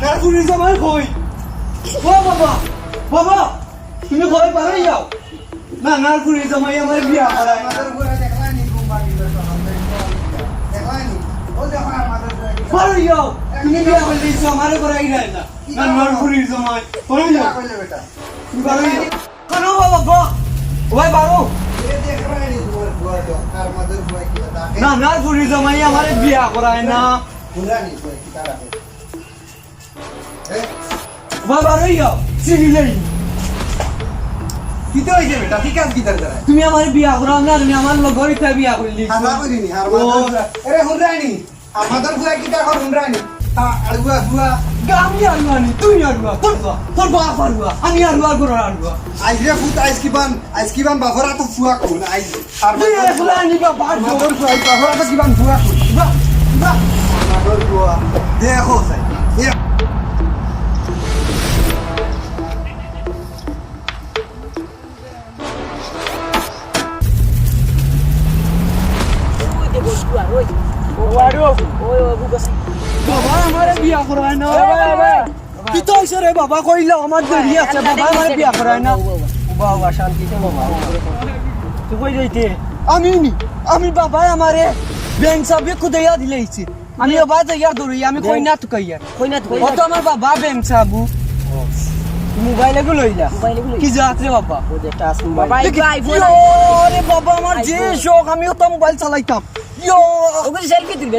নারপুরি জামাই কই ও বাবা তুমি কই পারে যাও না নারপুরি জামাই আমার বিয়া করায় আমাদের ঘরে দেখলানি কোম্পানি দেখলানি ও দেখো আমাদের পারে যাও তুমি বিয়া করলে আমারে করাই যায় না না নারপুরি জামাই পারে যাও কইলে বেটা তুমি পারে যাও কেন বাবা গো ওই বারো এ দেখলানি তোমার বুয়া তো আর আমাদের বুয়া কি থাকে না নারপুরি জামাই আমারে বিয়া করায় না বুড়ানি বুয়া কি তারা বাবা রই যাও সিরিলেই কি তো হইছে বেটা ঠিক আছে কি দরকার তুমি আমার বিয়া করাও না তুমি আমার লগরিটা বিয়া করলি হাসা করিনি আর আরে হুনরানি আমাদের বুয়া কি দেখো হুনরানি আর বুয়া বুয়া আমি আলুয়ানি তুই আলুয়া তোর বাপ আলুয়া আমি আলুয়া করে আলুয়া আইরে ফুট আইস কিবান বাফরা তো ফুয়া কোন আইস আর তুই ফুলানি বাবা আমাদের বুয়া বাফরা তো কিবান ফুয়া কোন আমাদের বুয়া দেখো সাই বাবা আমারে বিয়া করায় না কি তো হইছে রে বাবা কইলা আমার দেরি আছে বাবা আমারে বিয়া করায় না বাবা শান্তিতে বাবা তুই কই যাইতে আমি বাবা আমারে ব্যাংক সাহেব খুদাইয়া দিলেইছে আমি বাবা যাইয়ার দৌড়ি আমি কই না তো কইয়া কই না তুই ও তো আমার বাবা ব্যাংক সাহেব মোবাইল গুলো লইলা কি জাত রে বাবা ও যে টাচ মোবাইল রে বাবা আমার যে শখ আমিও তো মোবাইল চালাইতাম ইয়ো ওগুলো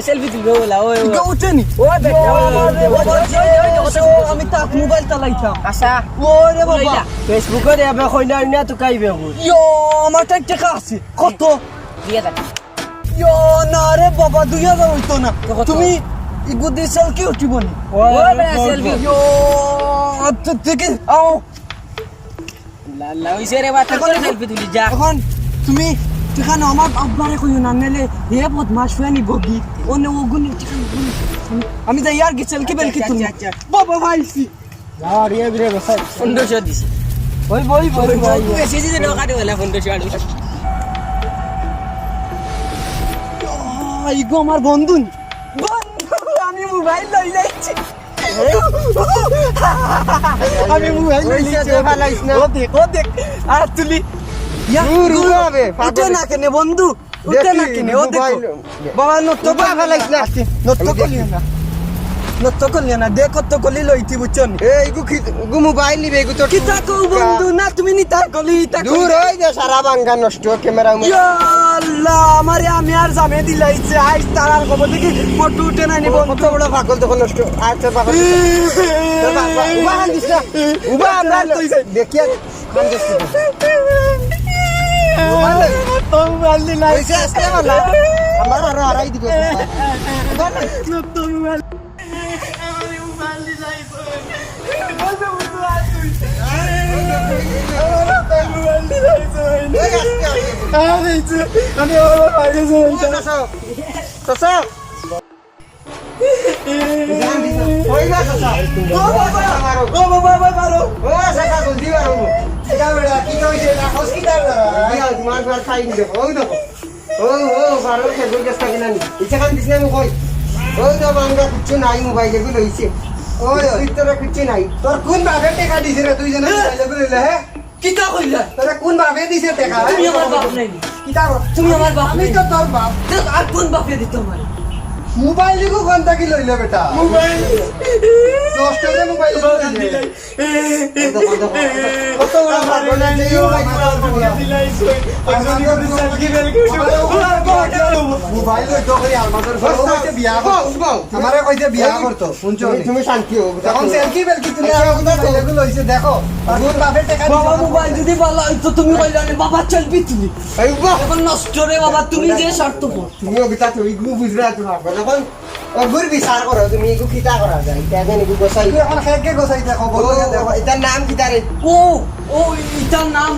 সেলফি তুলবে ওলা ওই উঠেনি ও বেটা আমি তাক মোবাইল চালাইতাম আশা ওরে বাবা ফেসবুকে এবে কই না তো কাইবে ইয়ো আমার টাকা আছে কত দিয়ে দেখ ইয়ো না রে বাবা 2000 হইতো না কত? তুমি ইগুদি সেলফি উঠিবনি ও বেটা সেলফি ইয়ো আচ্ছা ঠিক আও লাল্লা ওইছে রে বাটা করে সেলফি তুলি যা এখন তুমি ঠিকানা আমার আব্বারে কইও না নেলে হে বদমাশ ফুয়ানি বগি ওনে ওগুনি ঠিকানা আমি যাই আর কি সেলফি বেলকি তুমি বাবা ভাইছি যাও রে বিরে বসাই 1500 দিছি ওই বই বই বই বেশি দিন টাকা দেওয়া 1500 আড়ি ইগো আমার বন্ধু আমি মোবাইল লই লাইছি আমি মোবাইল লই লাইছি ভালাইছ না ও দেখ আর তুলি উঠে না কেনে বন্ধু উঠে না কেনে ও দেখো বাবা নত্য ভালাইছ না নত্য কলিয়া না দেখো তো কলি লইতি বুঝছন এই গু মোবাইল নিবে গু তো কি তাকো বন্ধু না তুমি নি তা কলি তা দূর হই দে সারা বাঙ্গা নষ্ট ক্যামেরা ইয়া আল্লাহ আমারে আমি আর জামে দিলাইছে আইস তারার খবর দেখি ফটো উঠে না নি কত বন্ধু বড় পাগল তখন নষ্ট আচ্ছা পাগল উবা হান দিস না উবা আমরা দেখিয়া খান দিস মোবাইল দিলাই পয়সা আসতে वाला আমার আরো আড়াই দিবে কিচ্ছু নাই মোবাইল এগুলো হয়েছে কিচ্ছু নাই তোর কোন ভাবে টেকা দিছে রে তুই জানা হ্যাঁ কিতা কইলা তোরা কোন ভাবে দিছে টেকা তুমি আমার বাপ নাই কিতা তুমি আমার বাপ আমি নাই তো তোর বাপ আর কোন বাপে দিত আমার মোবাইল দিকো কোনটা কি লইলে বেটা মোবাইল নষ্ট হয়ে মোবাইল কত বড় পাগল আছে মোবাইল লই তো করি আমাদের ঘর কইতে বিয়া করতো আমারে কইতে বিয়া করতো শুনছো তুমি শান্তি হও তখন সেলফি বেলকি তুমি আর কথা এগুলো হইছে দেখো কোন বাপে টাকা বাবা মোবাইল যদি ভালো হইতো তুমি কইলা বাবা চলবি তুমি এই বাহ এখন নষ্ট রে বাবা তুমি যে স্বার্থপর তুমিও বিতা তুই গু বুঝরা তো বাবা এখন অগুর বিচার করো তুমি এগু কিতা করা যায় এটা যেন এগু গোসাই তুই এখন খেকে গোছাই দেখো বলো দেখো এটার নাম কিতা রে ও ও ইটার নাম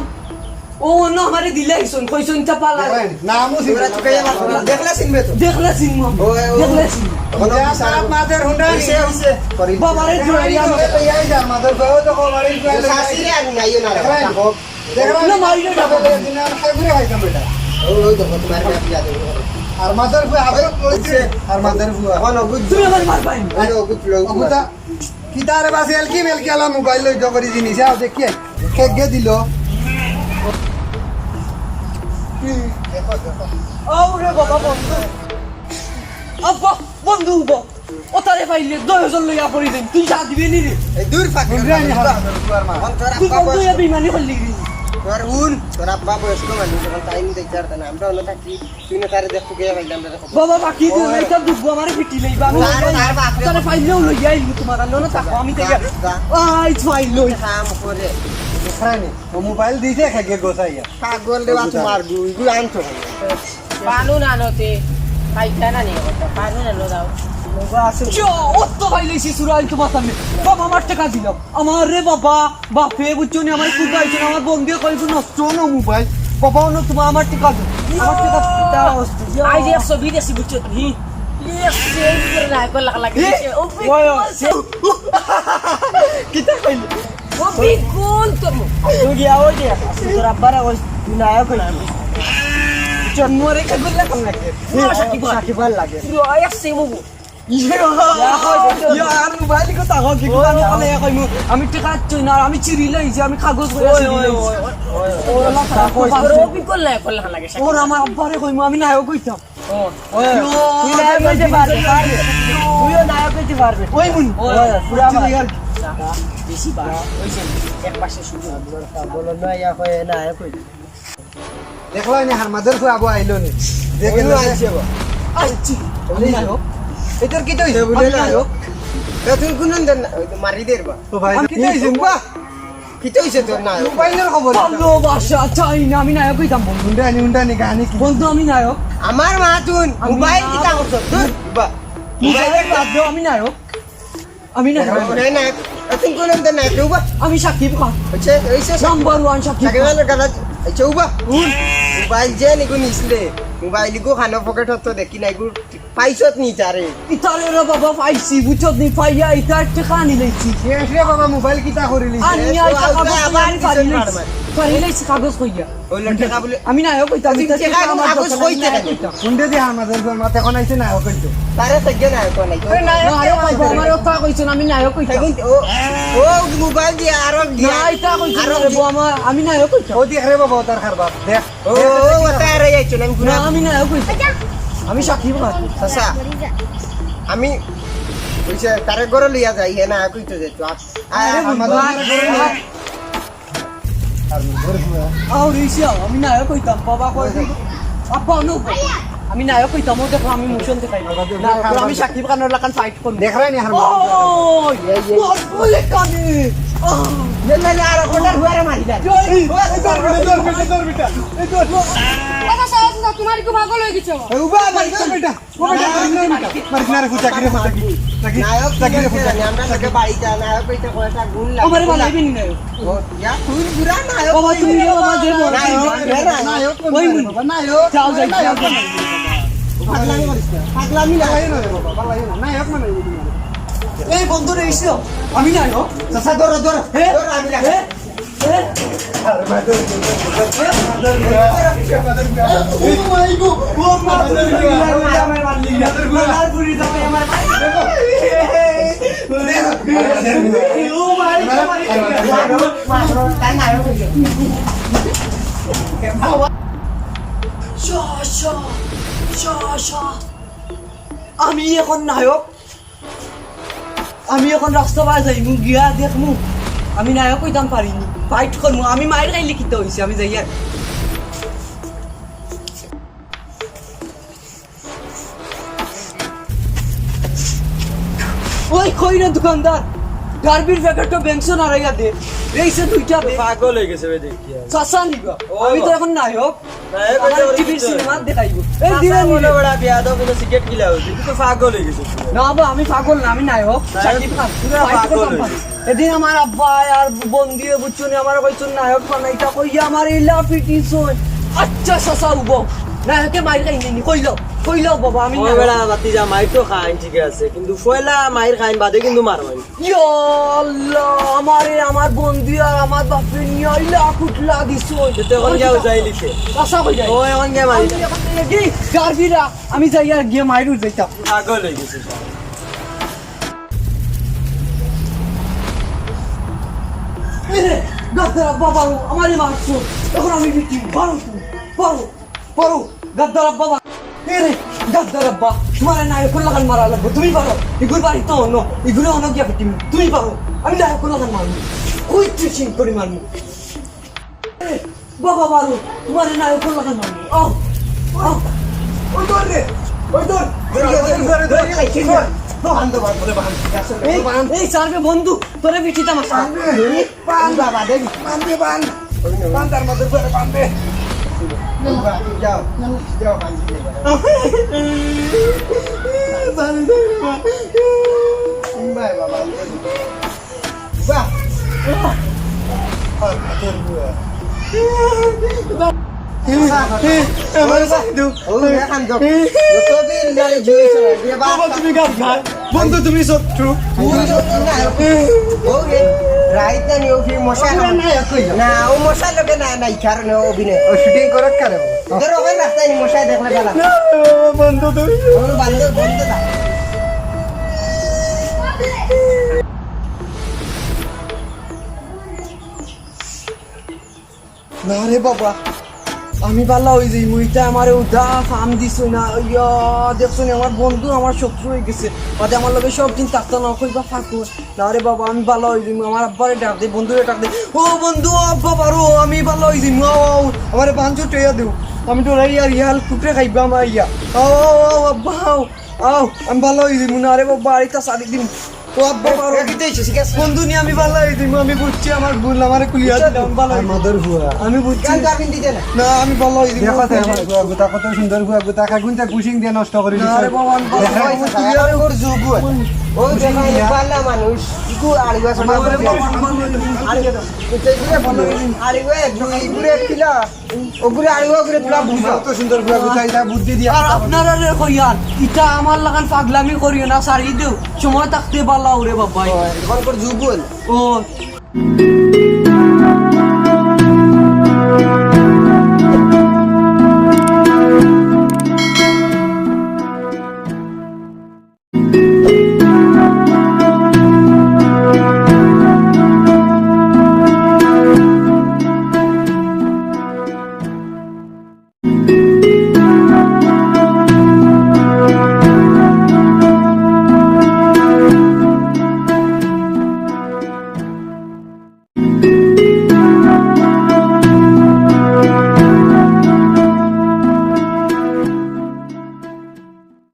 ও না আমারে দিলে আইছন কইছন তা পালা নামও তোরা তো কইয়া মারছ না দেখলা চিনবে তো দেখলা সিনমা ও দেখলা সিন এখন সারা মাদের হুন্ডা হইছে করি বাবারে জুড়াইয়া মাদের গাও তো বাড়ি শাশিরে আর নাইও না না মাইরে না ওই দেখো তোমার বাপ যা দেবো আর মাদের ফুয়া আবার পড়ছে আর মাদের ফুয়া এখন অগুর তুমি আমার মারবাই আর অগুর লোক অগুতা কিতারে বাস এলকি মেলকি আলা মোবাইল লই জগরি জিনিস আও দেখি খেগে দিল ওরে বাবা বন্ধু আব্বা বন্ধু ও তারে পাইলে 1000 লইয়া পড়ি দেন তুই যা দিবি নি রে এই দূর ফাঁক হুন্ডা নি হারা ফুয়ার মা এখন তোর তুই আব্বা বন্ধু বয়স এ বেইমানি করলি রে তোর উন তোর আব্বা বয়স্ক মানুষ যখন টাইম দেখতে পারত না আমরা অন্য থাকি তুই না তারে দেখতে গিয়ে পাইলাম না দেখো বাবা বাকি দিন এইটা দুগো আমারে পিটি লইবা আমি তার বাপরে তারে পাইলেও লইয়া আইলি তোমার আলো না তাকো আমি তাই আই ফাই লই কাম করে খানি ও মোবাইল দিছে খেগে গোছাইয়া পাগল রে বাচ্চা মার গুই গুই আনছো পানু না নতে খাইতা না নিয়ে কথা পানু না লো দাও চো অত পাইলেছি সুরাই তোমার সামনে বাবা আমার টাকা দিলাম আমার রে বাবা বাপে বুঝছনি আমার কুদাইছেন আমার বন্ধু কইব নষ্ট না মোবাইল বাবা না তোমার আমার টাকা দাও আমার টাকা দাও আই যে ছবি দেছি বুঝছো তুমি সেভ করে না কল লাগা লাগে ও কিতা কইলে ও বিগুন তুমি তুই গিয়া ওই যে তোর আব্বারা ওই নায়ক কইলা জন্মরে কাগজ লাগাম লাগে সাকিবাল লাগে রয় সেমু यार मोबाइल को ताको কি কোন কলে কইমু আমি টাকা চই না আমি চিরি লইছি আমি কাগজ কইরা চিরি লইছি ওলা তাকো ও বিগুন না কল লাগা লাগে ওর আমার আব্বারে কইমু আমি নায়ক কইতাম তুই নায়ক হইতে পারবে তুইও নায়ক হইতে পারবে ওই মুন পুরা চিরি আর বেশি বার হইছে এক পাশে শুধু বলো না ইয়া কই নায়ক কই দেখলাই নি হার মাদের ফুয়া আবু আইলো নি দেখে দেখে আইছে বা আইছি আমি নায়ক এটার কি হইছে বলে বলে নায়ক তুই গুনন দেন মারি দের বা তো ভাই কি হইছে বাহ কি হইছে তোর নায়ক মোবাইলের খবর ভালোবাসা চাই না আমি নায়ক কইতাম হুন্ডা নি গানি কি বন্ধু আমি নায়ক আমার মা তুন মোবাইল কিতা করছ দূর বা মোবাইলের বাদ দাও আমি নায়ক আমি নায়ক ওরে নায়ক তুই গুনন দেন নায়ক বা আমি সাকিব খান হইছে হইছে নাম্বার 1 সাকিব সাকিব আল গালা আচ্ছা উবা মোবাইল যে নিগু নিছলে মোবাইল গো খানো পকেট হতো দেখি নাই গু পাইছত নি তারে ইতারে রে বাবা পাইছি বুঝছত নি পাইয়া ইতার টাকা নি লইছি শেষ রে বাবা মোবাইল কিতা করিলি আমি আইতা কাগজ পারি লইছি কাগজ কইয়া ওই লটকা বলে আমি নায়ক কইতাম তুমি ইতার টাকা টাকা আমার কাগজ দরকার কইতে নাই, কেন? কইতাম। হুন্ডা দি হার মাদের ফুয়া মাতে কোন আইছে না কইতো তারে থেকে নায়ক নাই নায়ক কইবো আমার কথা কইছেন আমি নায়ক কইতাম এখন ও ও মোবাইল দিয়ে আরো দিয়া না ইতা কইছেন রে বউ আমার আমি নায়ক কইতাম ও দেখ রে বাবা তার খারবা দেখ ও ও তারে যাইছো আমি না গুনা আমি নায়ক কইতাম আমি সাকিব খান সাসা আমি কইছে তারে গরো লিয়া যাই হে না কইতো যে তো আও রিসিয়া আমি নায়ক কইতাম বাবা কই আপা নো আমি নায়ক কইতাম ও দেখো আমি মোশন দেখাই না আমি সাকিব খানের লাগান ফাইট করব দেখ রে নি হার ও বলে কানে না না আর কোটার হুয়ারে মারি দা তোমার কি পাগল হয়ে গেছে উবা মারি দর বেটা ও বেটা মারি না রে ফুটা কি রে ফুটা কি নায়ক চাকরি করে আমরা লাগে বাড়িটা নায়ক কইতে কয়টা গুণ লাগে আমারে ভালো লাগবে নি নায়ক ও ইয়া তুই বুড়া নায়ক বাবা তুমি বাবা যে নায়ক ওই বাবা নায়ক যাও যাই পাগলামি করিস না পাগলামি না নায়ক মানে এই বন্ধু রে ইসো আমি নায়ক সাসা দর দর হে দর আমি লাগে হে ও মাই গো ও মাদার আমার মারলি মাদার পুরি যাবে আমার ও মাই তাই নায়ক কইছে আমি এখন নায়ক আমি এখন রাস্তা পাই যাইমু গিয়া দেখমু আমি নায়ক কইতাম পারিনি ফাইট করমু আমি মায়ের গাই লিখিত হইছি আমি যাই আর ওই কই না দোকানদার গার্বির প্যাকেটটা বেংশন আর দে এইসে দুইটা দে পাগল হয়ে গেছে বে দেখি চাচা নিবা আমি তো এখন নায়ক আমার টিভির সিনেমা দেখাইবো এই দিনে মনে বড় বিয়া দাও কিন্তু সিগারেট গিলাও তুই তো পাগল হয়ে গেছিস না বাবা আমি পাগল না আমি নায়ক শাকিব খান এদিন আমার আব্বা আর বন্ধু বুঝছো আমার কইছুন নায়ক বানাইতা কইয়া আমার ইলা ফিটিস আচ্ছা সসা উবো নায়কে মাইর খাইনি কইলো বাবা আমি ওই বেলা বাতি যা মাইর তো খাইন ঠিক আছে কিন্তু পয়লা মাইর খাইন বাদে কিন্তু মারবেন ইয়া আল্লাহ আমার বন্ধু আর আমার বাপে নিয়ে ইলা কুটলা দিছো তখন যাও যাই লিখে আশা কই যায় ওই অন গে মারি গার্বিরা আমি যাই আর গিয়ে মাইরু যাইতাম পাগল হয়ে গেছিস গাদ্দার বাবা আমারই মারছো এখন আমি বিক্রি পারো গাদ্দার বাবা রে গাদ্দার আব্বা তোমার নায়ক লাগান মারা লাগবে তুমি পারো এগুলো বাড়ি তো অন্য এগুলো অন্য গিয়া ফিটিম তুমি পারো আমি নায়ক লাগান মারবো কই ট্রিচিং করে মারবো বাবা পারো তোমার নায়ক লাগান মারবো আও ওই দর রে ওই দর এই সার্ভে বন্ধু তোরে বিটিতা মাসা তার মধ্যে করে বাঁধবে যাও যাও বাই বাবা বন্ধু তুমি শত্রু না ও মশাই লোকে না নাই কারণে অভিনয় শুটিং করার কারণ ধরো ওখানে রাস্তায় মশাই দেখলে গেলাম বন্ধু তুমি বান্ধব বন্ধু না না রে বাবা আমি পারলা ওই যে মুইটা আমার উদা ফার্ম দিছ না ইয়া দেখছো না আমার বন্ধু আমার শত্রু হয়ে গেছে বাদে আমার লগে সব দিন থাকতো না কইবা ফাঁকু না রে বাবা আমি ভালো হয়ে যাই আমার আব্বারে ডাক দে বন্ধুরে ডাক দে ও বন্ধু আব্বা পারো আমি ভালো হয়ে যাই আমার বাঞ্চো টেয়া দেও আমি তো আর ইয়াল কুটরে খাইবা আমার ইয়া ও আব্বা আও আমি ভালো হয়ে যাই না রে বাবা আরেকটা শাড়ি দিন ও আব্বা পারো বন্ধু নিয়ে আমি ভালো হয়ে যাই আমি বুঝছি আমার ভুল আমার কুলিয়া দিলাম ভালো মদর হুয়া আমি বুঝছি না আমি ভালো হয়ে দেখো গোটা কত সুন্দর হুয়া গোটা খাগুনটা কুশিং দিয়ে নষ্ট করে না রে বাবা আমি ভালো হয়ে যাই। ও পাল্লা মানুষ ইকু আড়িবা কত সুন্দর হুয়া গোটা এটা বুদ্ধি দিয়া আর আপনারা রে কইয়ান ইটা আমার লাগান পাগলামি করিও না সারি দেও সময় থাকতে পারলাও রে বাবা যুগল ও